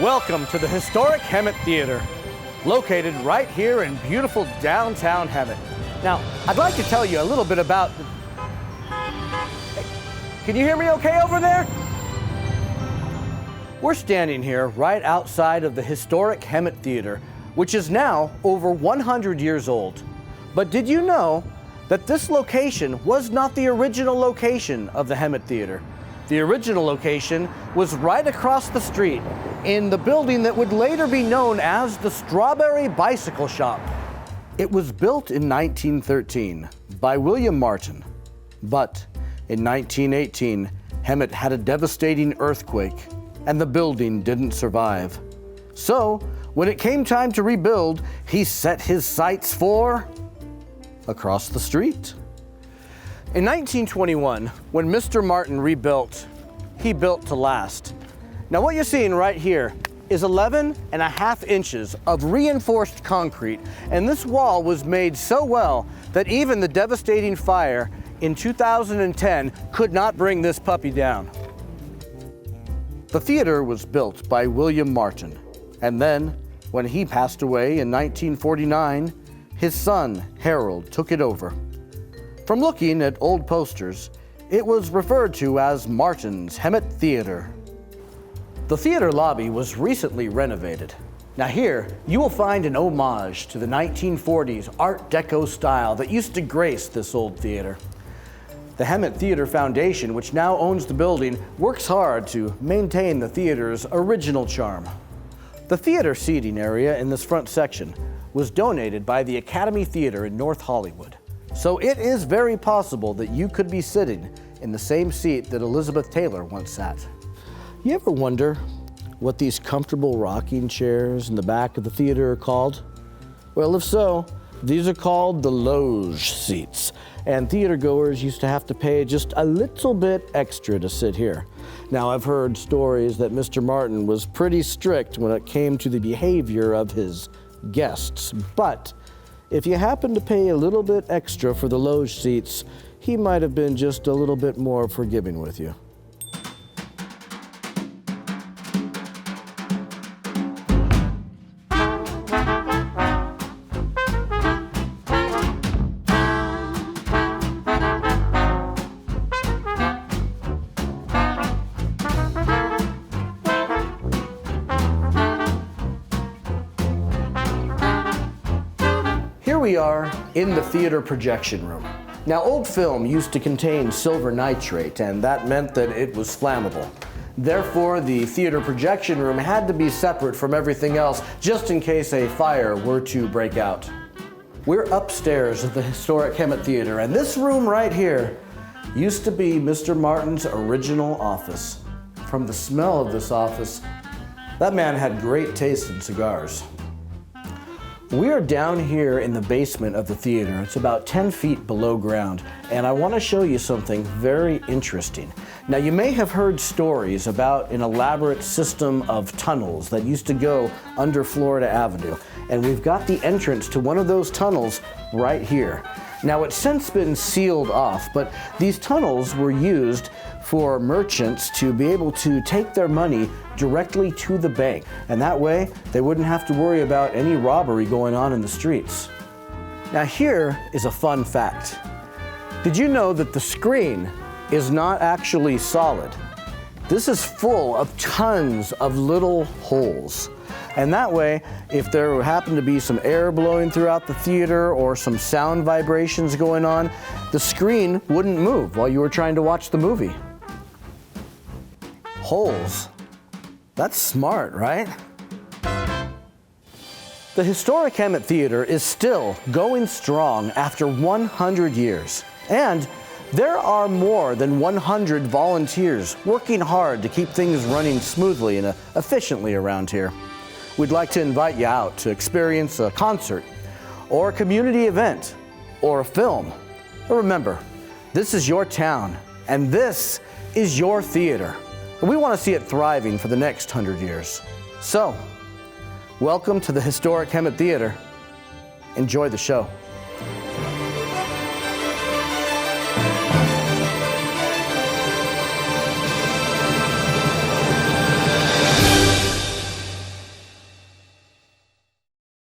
Welcome to the Historic Hemet Theatre, located right here in beautiful downtown Hemet. Now, I'd like to tell you a little bit about... Hey, can you hear me okay over there? We're standing here right outside of the Historic Hemet Theatre, which is now over 100 years old. But did you know that this location was not the original location of the Hemet Theatre? The original location was right across the street in the building that would later be known as the Strawberry Bicycle Shop. It was built in 1913 by William Martin, but in 1918, Hemet had a devastating earthquake and the building didn't survive. So, when it came time to rebuild, he set his sights for across the street. In 1921, when Mr. Martin rebuilt, he built to last. Now what you're seeing right here is 11.5 inches of reinforced concrete, and this wall was made so well that even the devastating fire in 2010 could not bring this puppy down. The theater was built by William Martin, and then when he passed away in 1949, his son, Harold, took it over. From looking at old posters, it was referred to as Martin's Hemet Theatre. The theater lobby was recently renovated. Now here, you will find an homage to the 1940s Art Deco style that used to grace this old theater. The Hemet Theatre Foundation, which now owns the building, works hard to maintain the theater's original charm. The theater seating area in this front section was donated by the Academy Theater in North Hollywood. So it is very possible that you could be sitting in the same seat that Elizabeth Taylor once sat. You ever wonder what these comfortable rocking chairs in the back of the theater are called? Well, if so, these are called the loge seats, and theater goers used to have to pay just a little bit extra to sit here. Now, I've heard stories that Mr. Martin was pretty strict when it came to the behavior of his guests, but if you happen to pay a little bit extra for the loge seats, he might have been just a little bit more forgiving with you. Here we are in the theater projection room. Now, old film used to contain silver nitrate, and that meant that it was flammable. Therefore, the theater projection room had to be separate from everything else, just in case a fire were to break out. We're upstairs at the Historic Hemet Theatre, and this room right here used to be Mr. Martin's original office. From the smell of this office, that man had great taste in cigars. We are down here in the basement of the theater. It's about 10 feet below ground, and I want to show you something very interesting. Now, you may have heard stories about an elaborate system of tunnels that used to go under Florida Avenue, and we've got the entrance to one of those tunnels right here. Now, it's since been sealed off, but these tunnels were used for merchants to be able to take their money directly to the bank, and that way they wouldn't have to worry about any robbery going on in the streets. Now, here is a fun fact. Did you know that the screen is not actually solid? This is full of tons of little holes. And that way, if there happened to be some air blowing throughout the theater or some sound vibrations going on, the screen wouldn't move while you were trying to watch the movie. Holes. That's smart, right? The Historic Hemet Theatre is still going strong after 100 years. And there are more than 100 volunteers working hard to keep things running smoothly and efficiently around here. We'd like to invite you out to experience a concert, or a community event, or a film. But remember, this is your town, and this is your theater. And we want to see it thriving for the next 100 years. So, welcome to the Historic Hemet Theatre. Enjoy the show.